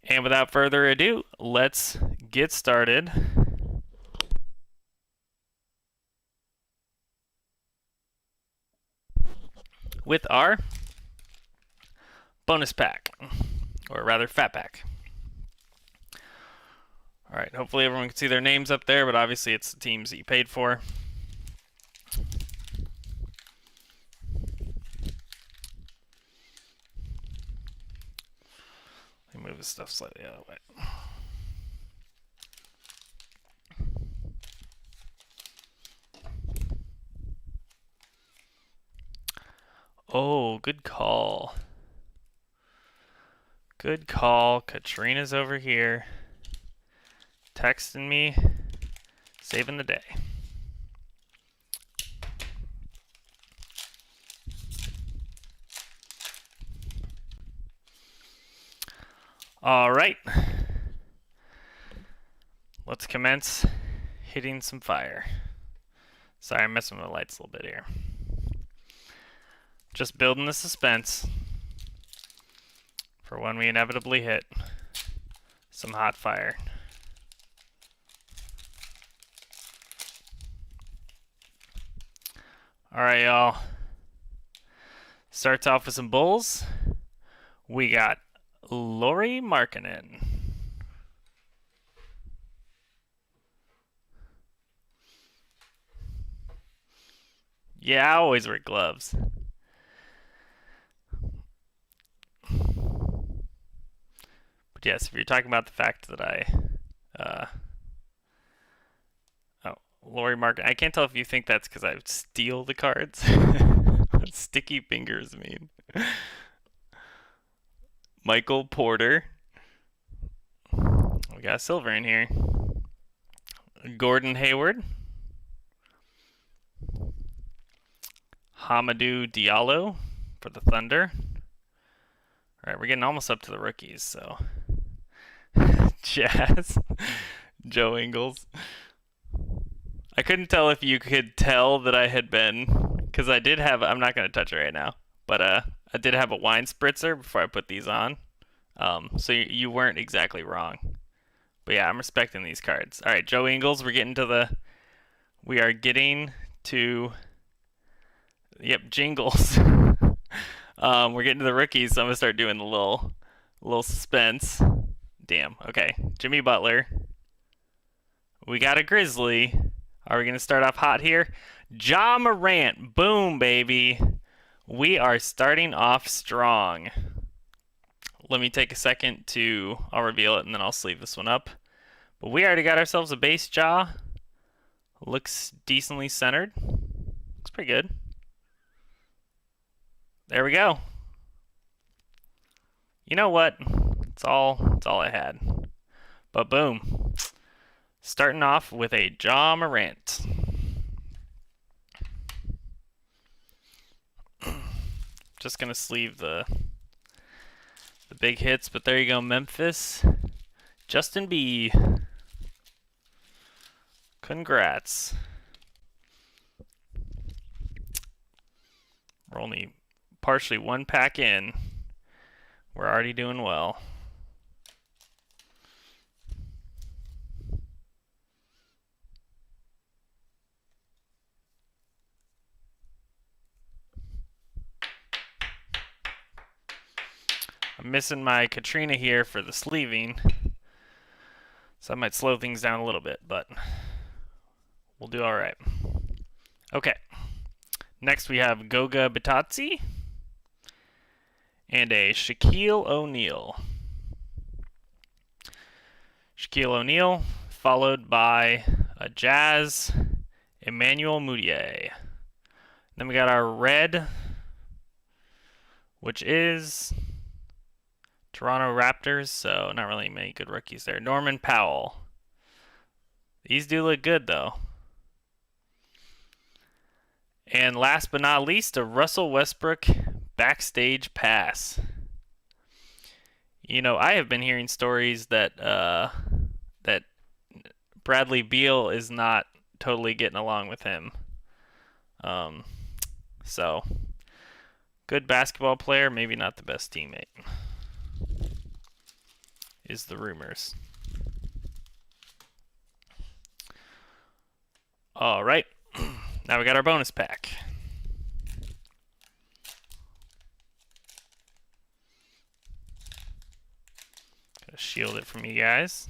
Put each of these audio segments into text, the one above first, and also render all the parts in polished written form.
And without further ado, let's get started with our bonus pack, or rather fat pack. All right, hopefully everyone can see their names up there, but obviously it's the teams that you paid for. Let me move this stuff slightly out of the way. Oh, good call. Good call. Katrina's over here texting me, saving the day. All right. Let's commence hitting some fire. Sorry, I'm messing with the lights a little bit here. Just building the suspense for when we inevitably hit some hot fire. All right, y'all. Starts off with some bulls. We got Lauri Markkanen. Yeah, I always wear gloves. But yes, if you're talking about the fact that Lauri Markkanen, I can't tell if you think that's because I would steal the cards. What sticky fingers mean. Michael Porter. We got silver in here. Gordon Hayward. Hamidou Diallo for the Thunder. All right, we're getting almost up to the rookies, so. Jazz. Joe Ingles. I couldn't tell if you could tell that I had been, because I did have, I'm not going to touch it right now, but I did have a wine spritzer before I put these on. So you weren't exactly wrong. But yeah, I'm respecting these cards. All right, Joe Ingles, we are getting to, yep, jingles. We're getting to the rookies, so I'm going to start doing the little suspense. Damn, okay. Jimmy Butler. We got a Grizzly. Are we going to start off hot here? Ja Morant. Boom, baby. We are starting off strong. Let me take a second to, I'll reveal it and then I'll sleeve this one up. But we already got ourselves a base Ja. Looks decently centered. Looks pretty good. There we go. You know what? It's all I had. But boom. Starting off with a Ja Morant. Just gonna sleeve the big hits, but there you go, Memphis. Justin B. Congrats. We're only partially one pack in. We're already doing well. I'm missing my Katrina here for the sleeving, so I might slow things down a little bit, but we'll do all right. Okay. Next we have Goga Bitadze and a Shaquille O'Neal. Shaquille O'Neal, followed by a Jazz Emmanuel Mudiay. Then we got our red, which is Toronto Raptors, so not really many good rookies there. Norman Powell. These do look good, though. And last but not least, a Russell Westbrook backstage pass. You know, I have been hearing stories that that Bradley Beal is not totally getting along with him. So, good basketball player, maybe not the best teammate. is the rumors. All right, now we got our bonus pack. Gonna shield it from you guys.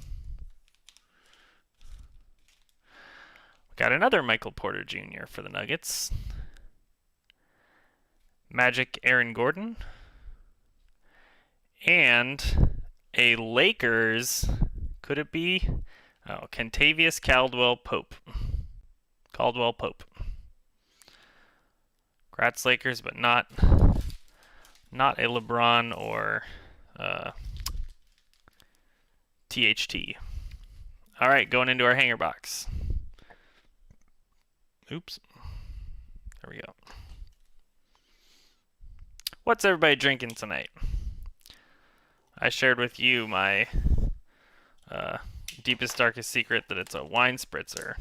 We got another Michael Porter Jr. for the Nuggets. Magic Aaron Gordon. And a Lakers, could it be? Oh, Kentavious Caldwell-Pope. Caldwell-Pope. Congrats Lakers, but not a LeBron or THT. All right, going into our hanger box. Oops. There we go. What's everybody drinking tonight? I shared with you my deepest, darkest secret that it's a wine spritzer.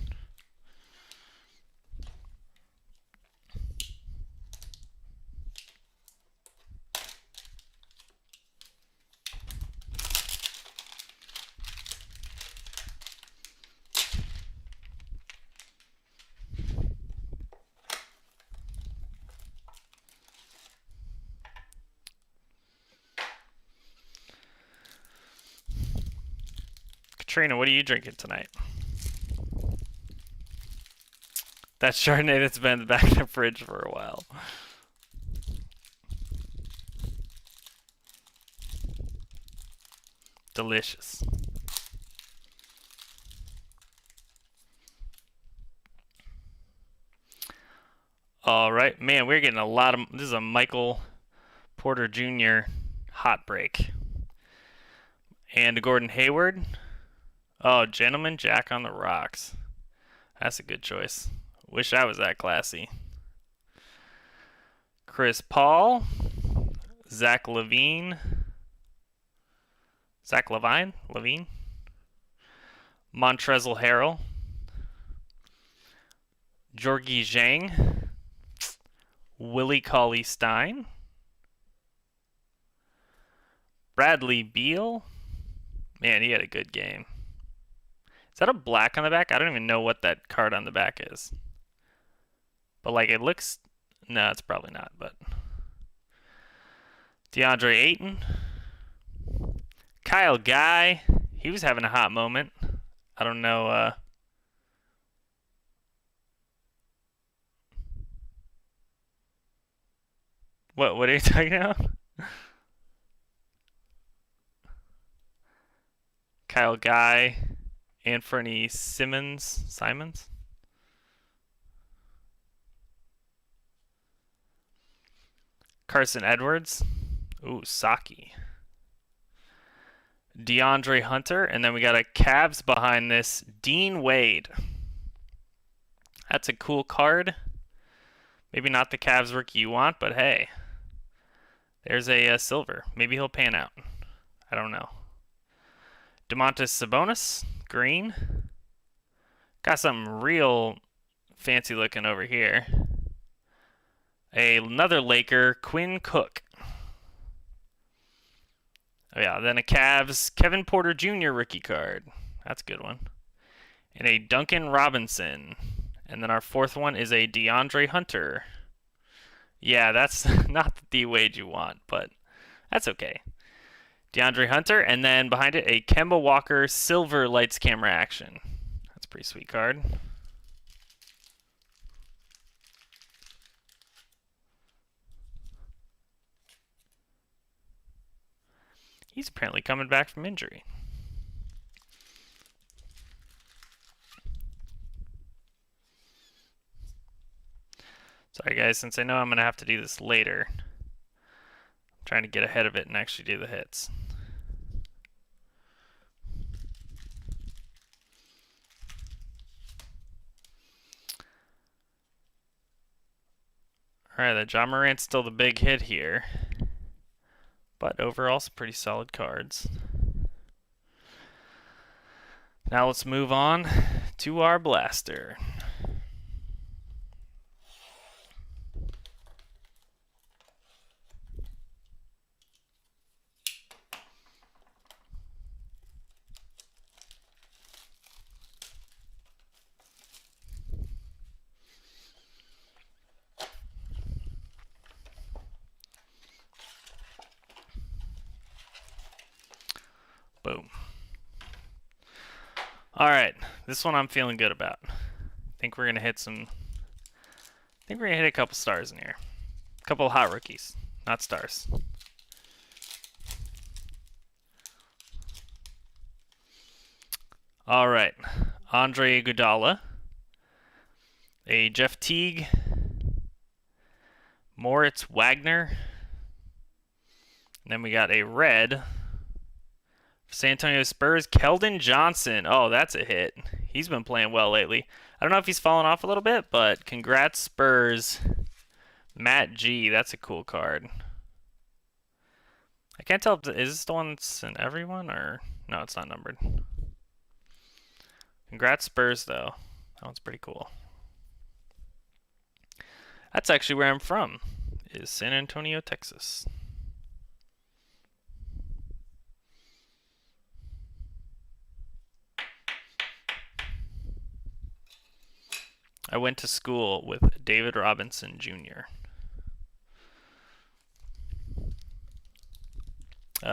Katrina, what are you drinking tonight? That Chardonnay that's been in the back of the fridge for a while. Delicious. All right, man, we're getting a lot of. This is a Michael Porter Jr. hot break. And Gordon Hayward. Oh, Gentleman Jack on the Rocks. That's a good choice. Wish I was that classy. Chris Paul. Zach Levine. Zach Levine? Levine? Montrezl Harrell. Georgie Zhang. Willie Cauley-Stein. Bradley Beal. Man, he had a good game. Is that a black on the back? I don't even know what that card on the back is. But like it looks... No, it's probably not, but... DeAndre Ayton. Kyle Guy. He was having a hot moment. I don't know... What are you talking about? Kyle Guy. Anthony Simons? Carson Edwards. Ooh, Saki. DeAndre Hunter. And then we got a Cavs behind this. Dean Wade. That's a cool card. Maybe not the Cavs rookie you want, but hey. There's a silver. Maybe he'll pan out. I don't know. Domantas Sabonis. Green. Got something real fancy looking over here. Another Laker, Quinn Cook. Oh yeah, then a Cavs, Kevin Porter Jr. rookie card. That's a good one. And a Duncan Robinson. And then our fourth one is a DeAndre Hunter. Yeah, that's not the D-Wade you want, but that's okay. DeAndre Hunter, and then behind it, a Kemba Walker Silver Lights Camera Action. That's a pretty sweet card. He's apparently coming back from injury. Sorry guys, since I know I'm going to have to do this later, I'm trying to get ahead of it and actually do the hits. Alright, the John Morant's still the big hit here. But overall, some pretty solid cards. Now let's move on to our blaster. Boom. All right, this one I'm feeling good about. I think we're gonna hit some. I think we're gonna hit a couple stars in here. A couple hot rookies, not stars. All right, Andre Iguodala, a Jeff Teague, Moritz Wagner, and then we got a red San Antonio Spurs, Keldon Johnson. Oh, that's a hit. He's been playing well lately. I don't know if he's fallen off a little bit, but congrats Spurs. Matt G, that's a cool card. I can't tell, is this the one that's in everyone, or no, it's not numbered. Congrats Spurs, though. That one's pretty cool. That's actually where I'm from, is San Antonio, Texas. I went to school with David Robinson Jr.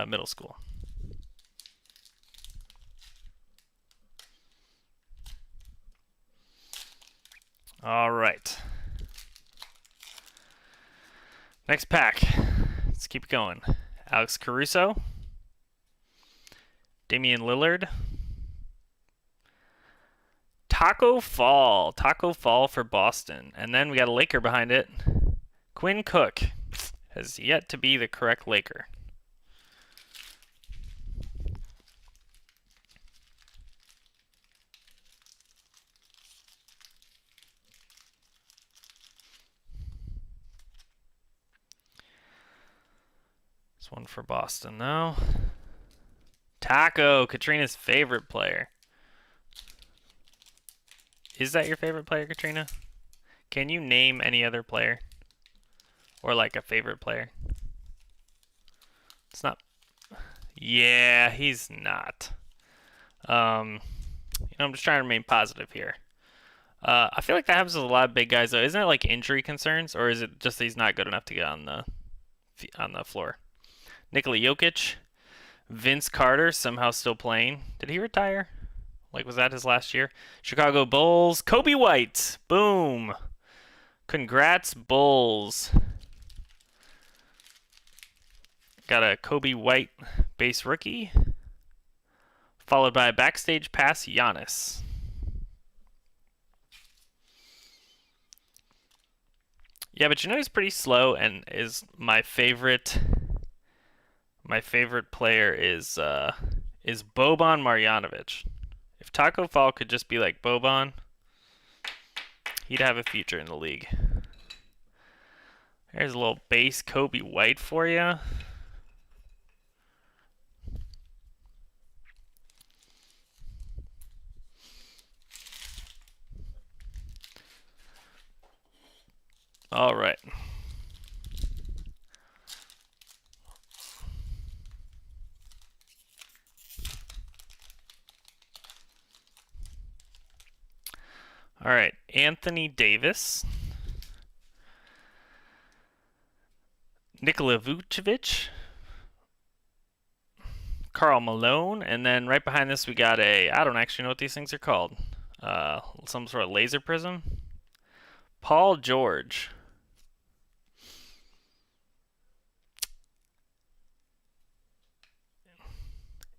Middle school. All right. Next pack. Let's keep going. Alex Caruso. Damian Lillard. Taco Fall for Boston. And then we got a Laker behind it. Quinn Cook has yet to be the correct Laker. This one for Boston, though. Taco, Katrina's favorite player. Is that your favorite player, Katrina? Can you name any other player? Or like a favorite player? It's not. Yeah, he's not. I'm just trying to remain positive here. I feel like that happens with a lot of big guys, though. Isn't it like injury concerns, or is it just that he's not good enough to get on the floor? Nikola Jokic, Vince Carter somehow still playing. Did he retire? Like, was that his last year? Chicago Bulls, Kobe White. Boom. Congrats, Bulls. Got a Kobe White base rookie, followed by a backstage pass, Giannis. Yeah, but you know he's pretty slow, and is my favorite. My favorite player is Boban Marjanovic. If Taco Fall could just be like Boban, he'd have a future in the league. There's a little base Kobe White for you. All right. All right, Anthony Davis, Nikola Vucevic, Karl Malone, and then right behind this we got I don't actually know what these things are called. Some sort of laser prism. Paul George.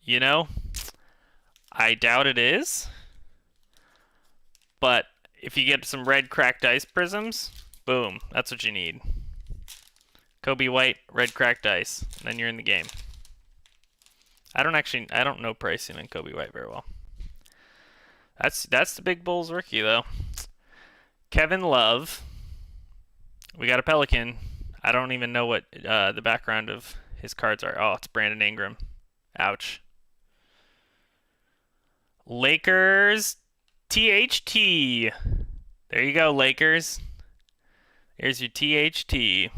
You know, I doubt it is. But if you get some red cracked ice prisms, boom, that's what you need. Kobe White, red cracked ice, and then you're in the game. I don't know pricing on Kobe White very well. That's the big Bulls rookie though. Kevin Love. We got a Pelican. I don't even know what the background of his cards are. Oh, it's Brandon Ingram. Ouch. Lakers, THT. There you go, Lakers. Here's your THT.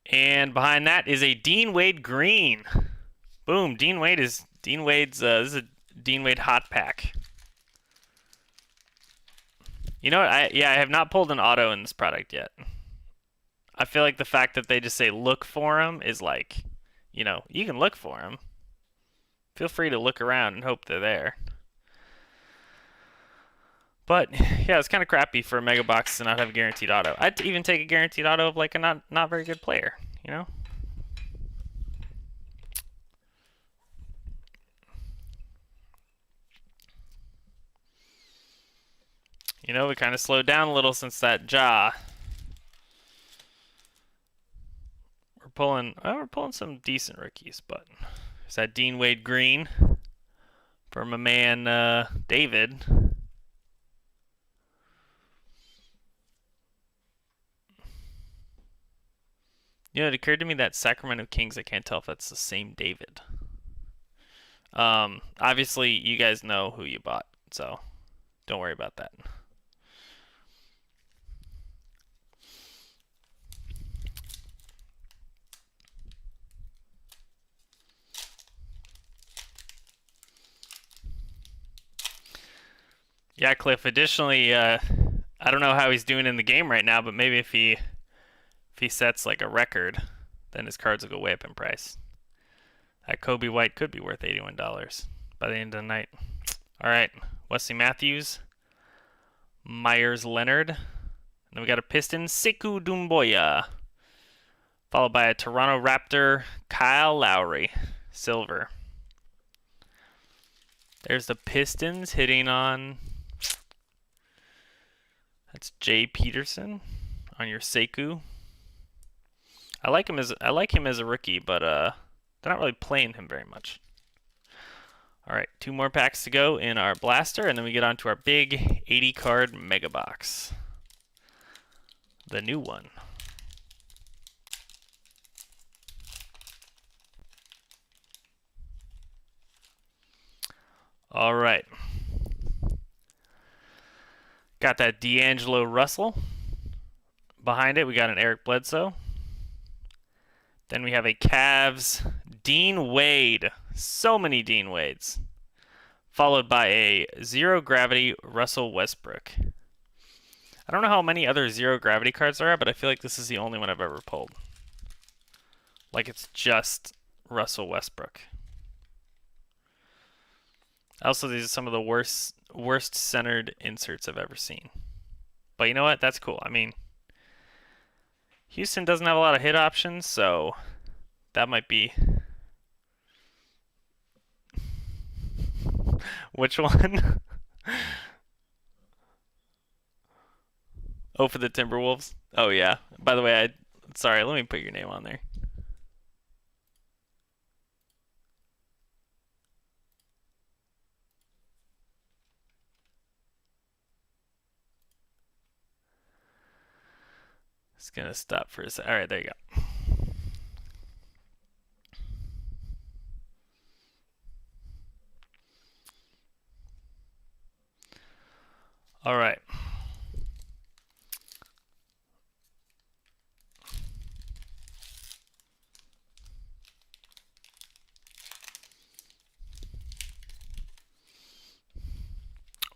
And behind that is a Dean Wade green. Boom, Dean Wade's this is a Dean Wade hot pack. You know what? I have not pulled an auto in this product yet. I feel like the fact that they just say look for him is like, you know, you can look for them. Feel free to look around and hope they're there. But yeah, it's kind of crappy for a mega box to not have a guaranteed auto. I'd even take a guaranteed auto of like a not very good player, you know? You know, we kind of slowed down a little since that jaw. We're pulling some decent rookies, but there's that Dean Wade Green for my man David. You know, it occurred to me that Sacramento Kings, I can't tell if that's the same David. Obviously, you guys know who you bought, so don't worry about that. Yeah, Cliff. Additionally, I don't know how he's doing in the game right now, but maybe if he sets like a record, then his cards will go way up in price. That Kobe White could be worth $81 by the end of the night. All right, Wesley Matthews, Myers Leonard, and then we got a Piston, Sekou Doumbouya, followed by a Toronto Raptor, Kyle Lowry, silver. There's the Pistons hitting on. That's Jay Peterson on your Sekou. I like him as a rookie, but they're not really playing him very much. All right, 2 more packs to go in our blaster, and then we get on to our big 80 card mega box. The new one. All right. Got that D'Angelo Russell. Behind it, we got an Eric Bledsoe. Then we have a Cavs Dean Wade. So many Dean Wades. Followed by a Zero Gravity Russell Westbrook. I don't know how many other Zero Gravity cards there are, but I feel like this is the only one I've ever pulled. Like it's just Russell Westbrook. Also, these are some of the worst centered inserts I've ever seen. But you know what? That's cool. I mean, Houston doesn't have a lot of hit options, so that might be. Which one? Oh, for the Timberwolves? Oh, yeah. By the way, sorry, let me put your name on there. It's gonna stop for a second. All right, there you go. All right.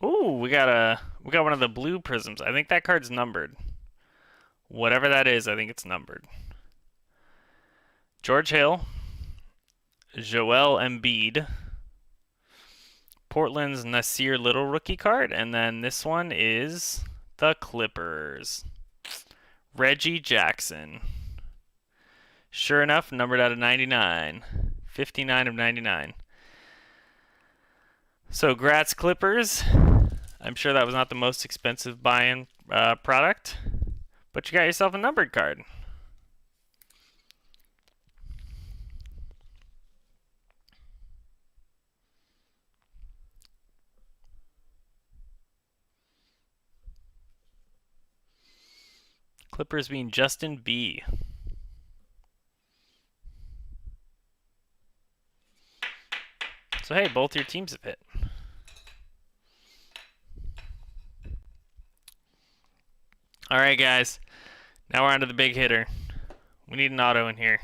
Ooh, we got one of the blue prisms. I think that card's numbered. Whatever that is, I think it's numbered. George Hill, Joel Embiid, Portland's Nasir Little rookie card, and then this one is the Clippers. Reggie Jackson. Sure enough, numbered out of 99. 59 of 99. So, Gratz Clippers. I'm sure that was not the most expensive buy-in product, but you got yourself a numbered card. Clippers being Justin B. So hey, both your teams have hit. All right, guys. Now we're on to the big hitter. We need an auto in here.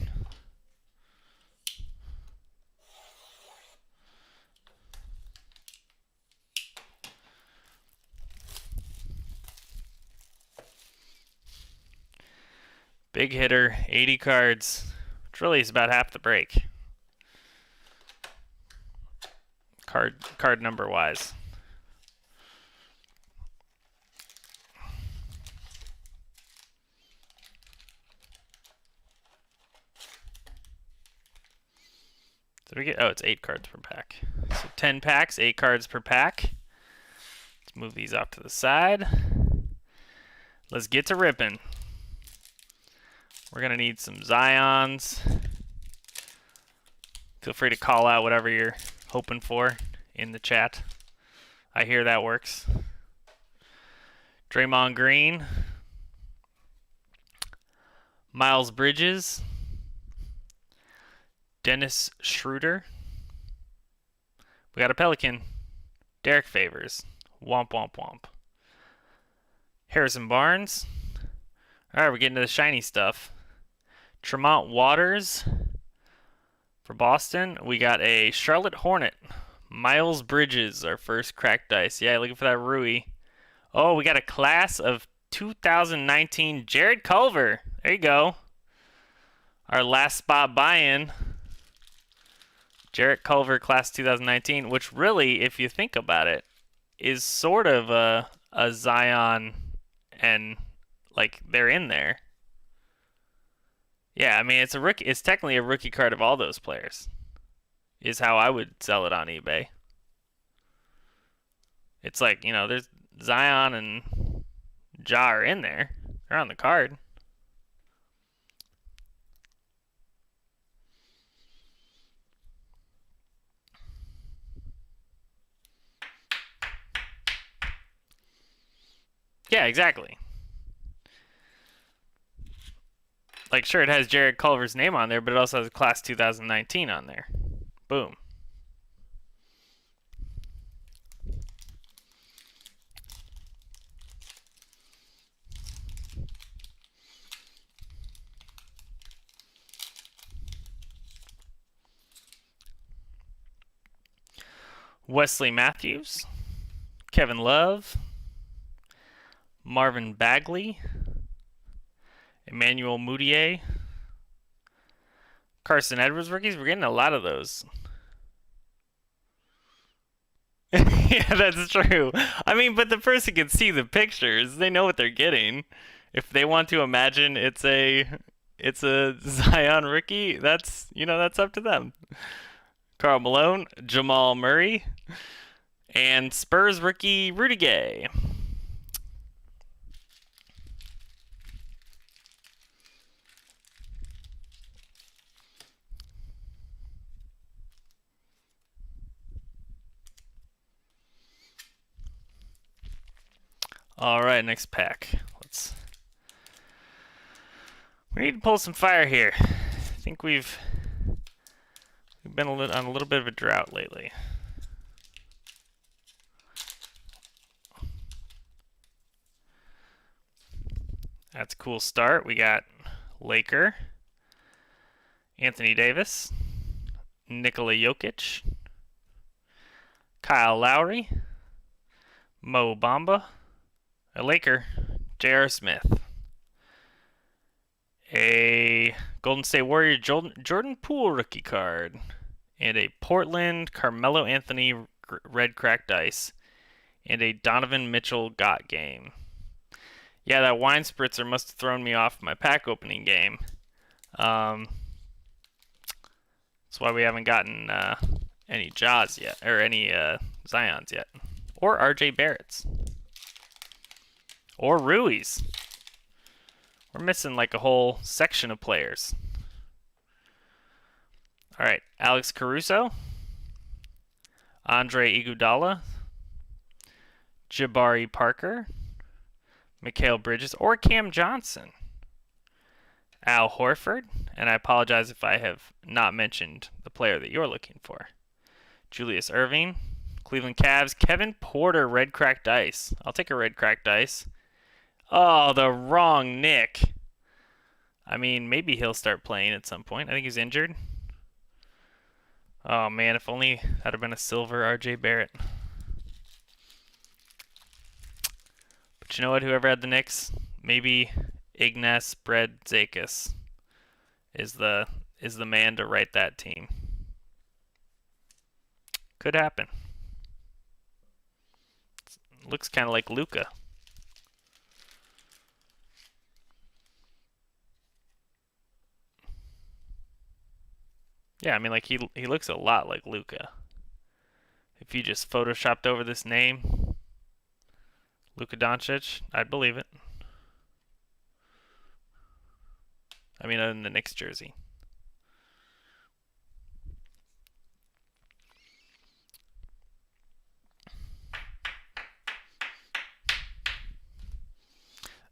Big hitter, 80 cards. which really is about half the break. Card number wise. Did we get? Oh, it's 8 cards per pack. So 10 packs, 8 cards per pack. Let's move these off to the side. Let's get to ripping. We're gonna need some Zions. Feel free to call out whatever you're hoping for in the chat. I hear that works. Draymond Green. Miles Bridges. Dennis Schroeder. We got a Pelican. Derek Favors. Womp womp womp. Harrison Barnes. Alright, we're getting to the shiny stuff. Tremont Waters for Boston. We got a Charlotte Hornet. Miles Bridges, our first cracked dice. Yeah, looking for that Rui. Oh, we got a class of 2019 Jared Culver. There you go. Our last spot buy-in. Jared Culver, class 2019, which really, if you think about it, is sort of a Zion, and like they're in there. Yeah, I mean it's a rookie. It's technically a rookie card of all those players. Is how I would sell it on eBay. It's like, you know, there's Zion and Ja are in there. They're on the card. Yeah, exactly. Like, sure, it has Jared Culver's name on there, but it also has class 2019 on there. Boom. Wesley Matthews, Kevin Love, Marvin Bagley, Emmanuel Mudiay, Carson Edwards rookies. We're getting a lot of those. Yeah, that's true. I mean, but the person can see the pictures. They know what they're getting. If they want to imagine it's a Zion rookie, that's, you know, that's up to them. Karl Malone, Jamal Murray, and Spurs rookie Rudy Gay. All right, next pack. We need to pull some fire here. I think we've been on a little bit of a drought lately. That's a cool start. We got Laker, Anthony Davis, Nikola Jokic, Kyle Lowry, Mo Bamba, a Laker, J.R. Smith, a Golden State Warrior Jordan Poole rookie card, and a Portland Carmelo Anthony red cracked ice, and a Donovan Mitchell got game. Yeah, that wine spritzer must have thrown me off my pack opening game. That's why we haven't gotten any Jaws yet, or any Zions yet, or RJ Barrett's, or Rui's. We're missing like a whole section of players. All right, Alex Caruso, Andre Iguodala, Jabari Parker, Mikal Bridges, or Cam Johnson, Al Horford, and I apologize if I have not mentioned the player that you're looking for, Julius Erving, Cleveland Cavs, Kevin Porter, red cracked ice. I'll take a red cracked ice. Oh, the wrong Nick. I mean, maybe he'll start playing at some point. I think he's injured. Oh man, if only that had been a silver RJ Barrett. But you know what? Whoever had the Knicks, maybe Ignas Bredzekas is the man to write that team. Could happen. Looks kind of like Luka. Yeah, I mean, like he looks a lot like Luka. If you just photoshopped over this name, Luka Doncic, I'd believe it. I mean, other than the Knicks jersey.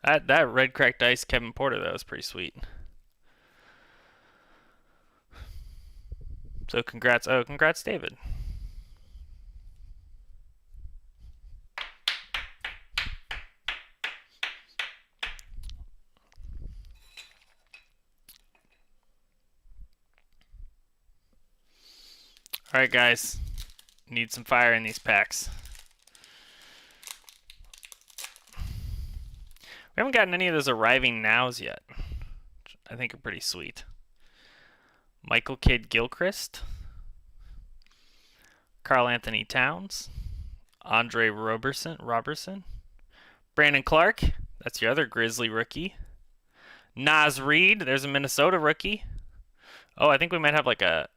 That red cracked ice Kevin Porter, that was pretty sweet. So congrats. Oh, congrats, David. All right, guys. Need some fire in these packs. We haven't gotten any of those arriving nows yet, which I think are pretty sweet. Michael Kidd Gilchrist, Karl Anthony Towns, Andre Roberson, Brandon Clark, that's your other Grizzly rookie. Naz Reid, there's a Minnesota rookie. Oh, I think we might have like a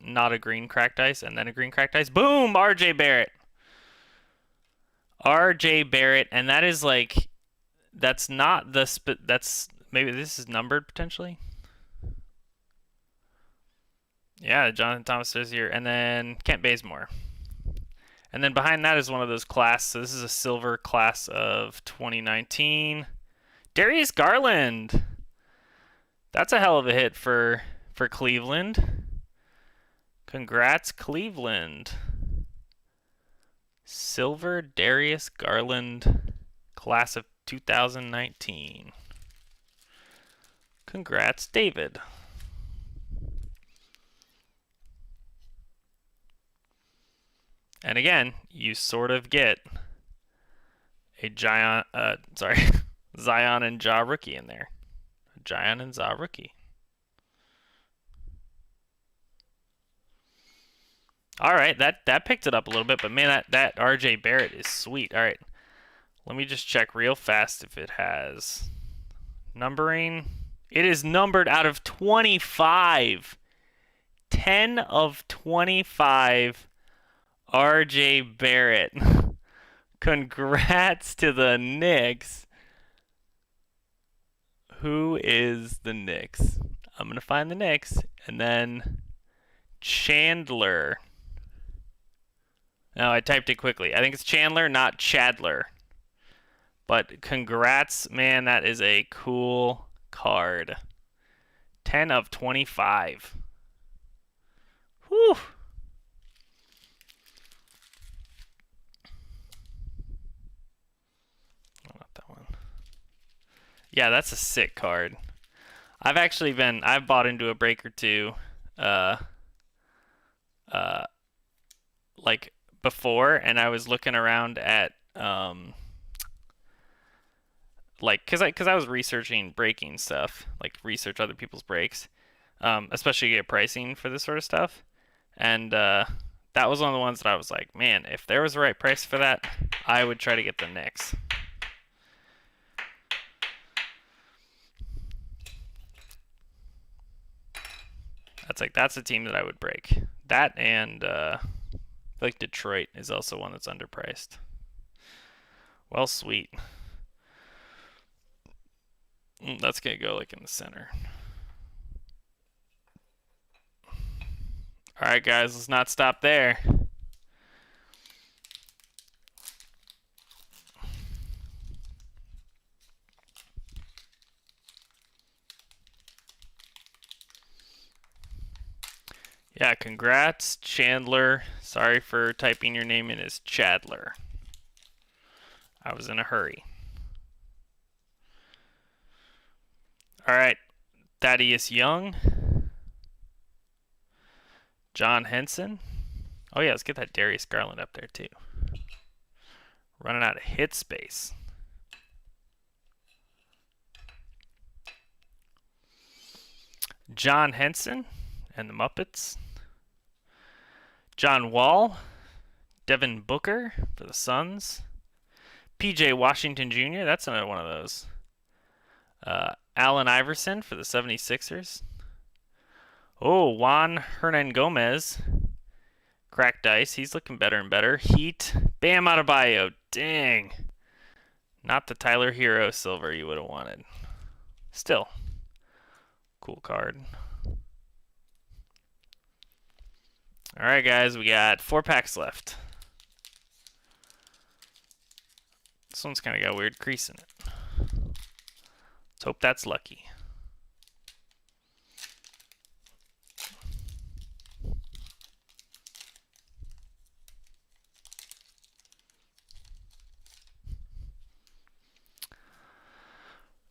not a green cracked ice and then a green cracked ice. Boom, RJ Barrett. RJ Barrett, and that is like, that's not that's maybe this is numbered potentially. Yeah, Jonathan Thomas is here, and then Kent Bazemore. And then behind that is one of those class. So this is a silver class of 2019. Darius Garland. That's a hell of a hit for Cleveland. Congrats, Cleveland. Silver Darius Garland, class of 2019. Congrats, David. And again, you sort of get a Zion and Ja rookie in there. A Zion and Ja rookie. All right, that picked it up a little bit, but man, that RJ Barrett is sweet. All right, let me just check real fast if it has numbering. It is numbered out of 25. 10 of 25. RJ Barrett. Congrats to the Knicks. Who is the Knicks? I'm going to find the Knicks. And then Chandler. No, I typed it quickly. I think it's Chandler, not Chadler. But congrats, man. That is a cool card. 10 of 25. Whew. Yeah, that's a sick card. I've bought into a break or two, like before, and I was looking around at, like, cause I was researching breaking stuff, like research other people's breaks, especially get pricing for this sort of stuff, and that was one of the ones that I was like, man, if there was the right price for that, I would try to get the Knicks. That's a team that I would break. That and I feel like Detroit is also one that's underpriced. Well, sweet. That's gonna go like in the center. All right, guys, let's not stop there. Yeah, congrats, Chandler. Sorry for typing your name in as Chadler. I was in a hurry. All right, Thaddeus Young. John Henson. Oh, yeah, let's get that Darius Garland up there, too. Running out of hit space. John Henson and the Muppets. John Wall. Devin Booker for the Suns. PJ Washington Jr., that's another one of those. Allen Iverson for the 76ers. Oh, Juan Hernan Gomez. Cracked ice. He's looking better and better. Heat. Bam Adebayo. Dang. Not the Tyler Hero silver you would have wanted. Still. Cool card. Alright, guys. We got 4 packs left. This one's kind of got a weird crease in it. Let's hope that's lucky.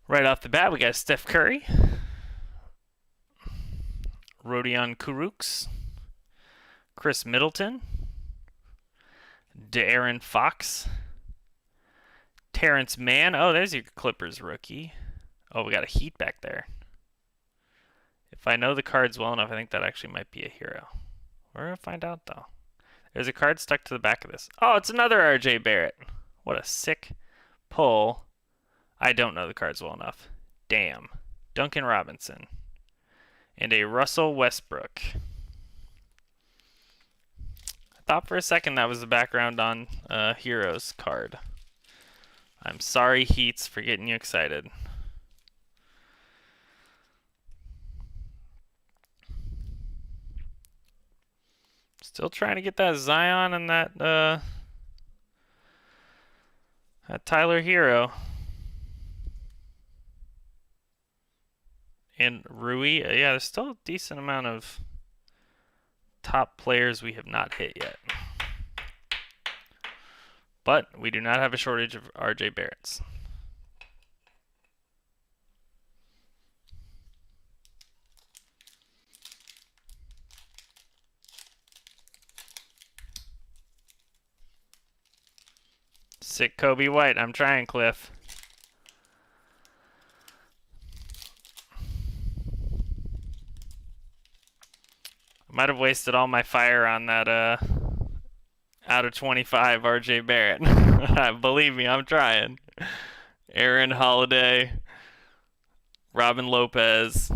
Right off the bat, we got Steph Curry, Rodion Kurucs, Chris Middleton, De'Aaron Fox, Terrence Mann. Oh, there's your Clippers rookie. Oh, we got a Heat back there. If I know the cards well enough, I think that actually might be a hero. We're going to find out, though. There's a card stuck to the back of this. Oh, it's another RJ Barrett. What a sick pull. I don't know the cards well enough. Damn. Duncan Robinson. And a Russell Westbrook. I thought for a second that was the background on Heroes card. I'm sorry, Heats, for getting you excited. Still trying to get that Zion and that Tyler Hero. And Rui, yeah, there's still a decent amount of top players we have not hit yet. But we do not have a shortage of RJ Barretts. Sick Kobe White. I'm trying, Cliff. Might have wasted all my fire on that out of 25 RJ Barrett. Believe me, I'm trying. Aaron Holiday, Robin Lopez,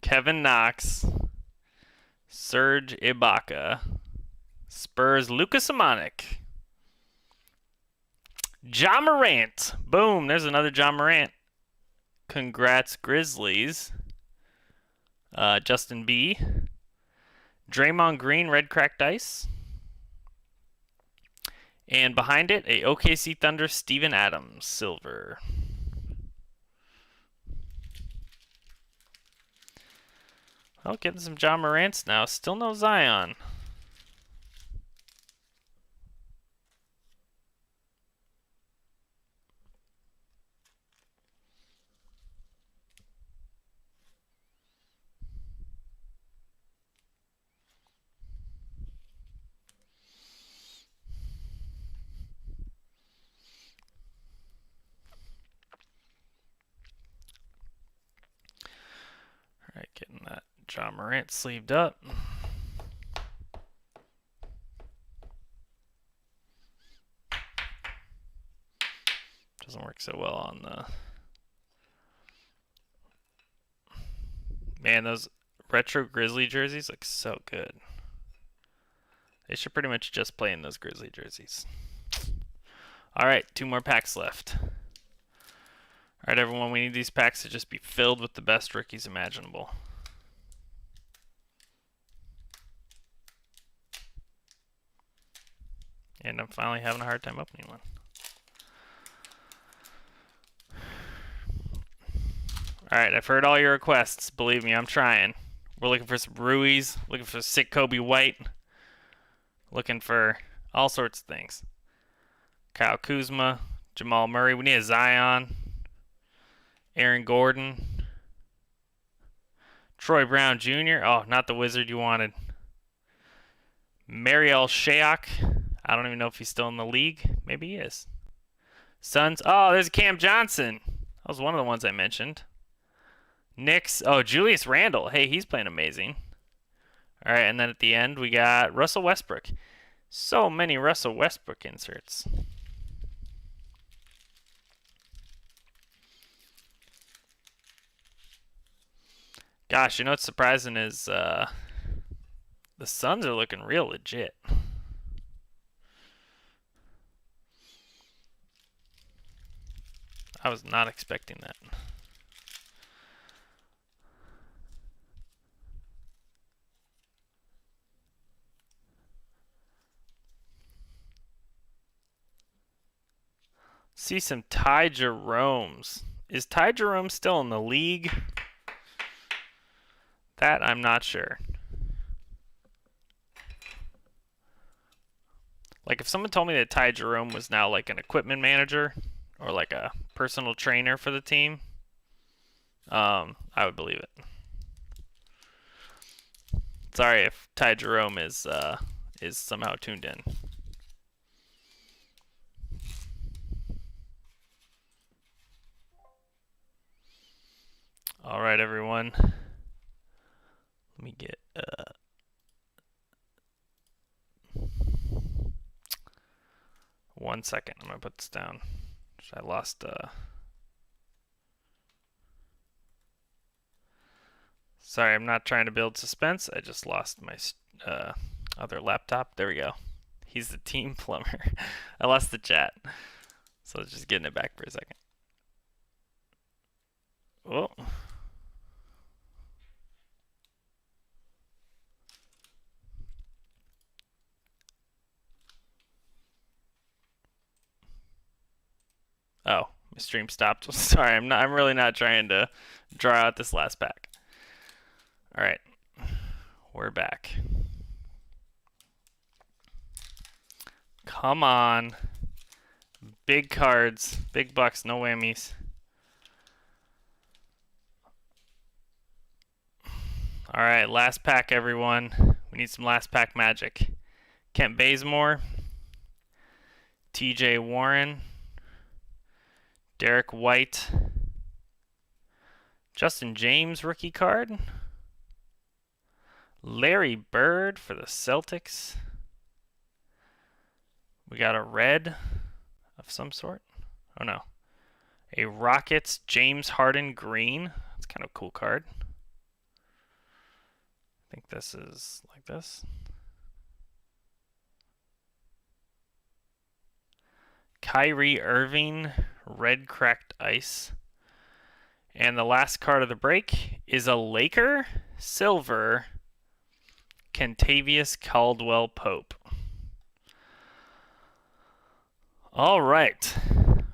Kevin Knox, Serge Ibaka, Spurs Lucas Amonic, Ja Morant. Boom, there's another Ja Morant. Congrats, Grizzlies. Justin B. Draymond Green, red cracked ice. And behind it, a OKC Thunder Steven Adams, silver. Oh, getting some Ja Morants now. Still no Zion. Alright, getting that Ja Morant sleeved up. Doesn't work so well on the... Man, those retro Grizzly jerseys look so good. They should pretty much just play in those Grizzly jerseys. Alright, 2 more packs left. Alright, everyone, we need these packs to just be filled with the best rookies imaginable. And I'm finally having a hard time opening one. Alright, I've heard all your requests. Believe me, I'm trying. We're looking for some Ruiz, looking for sick Kobe White, looking for all sorts of things. Kyle Kuzma, Jamal Murray. We need a Zion. Aaron Gordon. Troy Brown Jr. Oh, not the wizard you wanted. Mariel Shayok. I don't even know if he's still in the league. Maybe he is. Suns. Oh, there's Cam Johnson. That was one of the ones I mentioned. Knicks. Oh, Julius Randle. Hey, he's playing amazing. All right, and then at the end we got Russell Westbrook. So many Russell Westbrook inserts. Gosh, you know what's surprising is the Suns are looking real legit. I was not expecting that. See some Ty Jerome's. Is Ty Jerome still in the league? That I'm not sure. Like if someone told me that Ty Jerome was now like an equipment manager or like a personal trainer for the team, I would believe it. Sorry if Ty Jerome is somehow tuned in. All right, everyone. Let me get 1 second. I'm gonna put this down. I lost. Sorry, I'm not trying to build suspense. I just lost my other laptop. There we go. He's the team plumber. I lost the chat, so I was just getting it back for a second. Oh. Oh, my stream stopped. Sorry, I'm really not trying to draw out this last pack. All right, we're back. Come on. Big cards, big bucks, no whammies. All right, last pack, everyone. We need some last pack magic. Kent Bazemore, TJ Warren, Derek White, Justin James rookie card, Larry Bird for the Celtics. We got a red of some sort. Oh no. A Rockets James Harden green. That's kind of a cool card. I think this is like this. Kyrie Irving, red cracked ice. And the last card of the break is a Laker, silver, Kentavious Caldwell Pope. All right.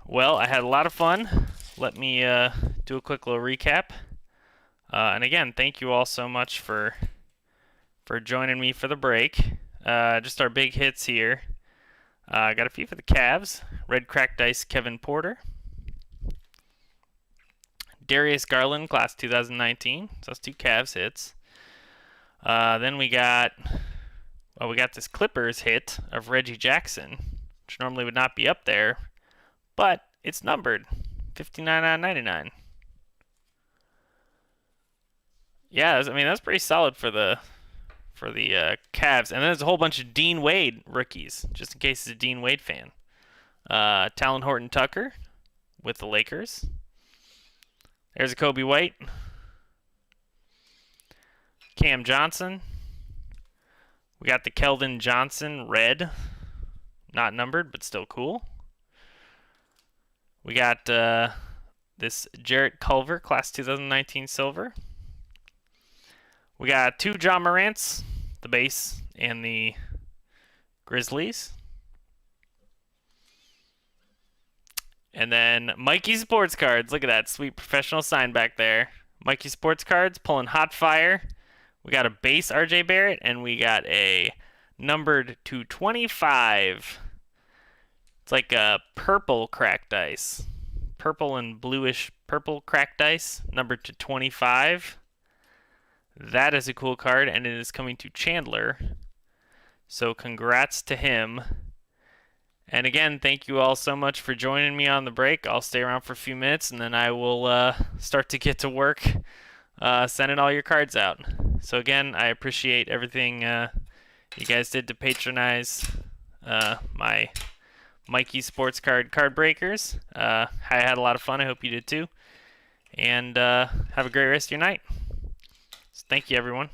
Well, I had a lot of fun. Let me do a quick little recap. And again, thank you all so much for joining me for the break. Just our big hits here. Got a few for the Cavs. Red cracked ice, Kevin Porter. Darius Garland, class 2019. So that's 2 Cavs hits. Then we got this Clippers hit of Reggie Jackson, which normally would not be up there, but it's numbered 59 out of 99. Yeah, I mean that's pretty solid for the Cavs. And then there's a whole bunch of Dean Wade rookies, just in case he's a Dean Wade fan. Talon Horton Tucker with the Lakers. There's a Kobe White. Cam Johnson. We got the Keldon Johnson red. Not numbered, but still cool. We got this Jarrett Culver, class 2019 silver. We got 2 John Morants, the base and the Grizzlies. And then Mikey Sports Cards. Look at that sweet professional sign back there. Mikey Sports Cards pulling hot fire. We got a base RJ Barrett, and we got a numbered 225. It's like a purple cracked ice. Purple and bluish purple cracked ice, numbered to 25. That is a cool card, and it is coming to Chandler. So congrats to him. And again, thank you all so much for joining me on the break. I'll stay around for a few minutes, and then I will start to get to work sending all your cards out. So again, I appreciate everything you guys did to patronize my Mikey Sports Card Breakers. I had a lot of fun. I hope you did too. And have a great rest of your night. So thank you, everyone.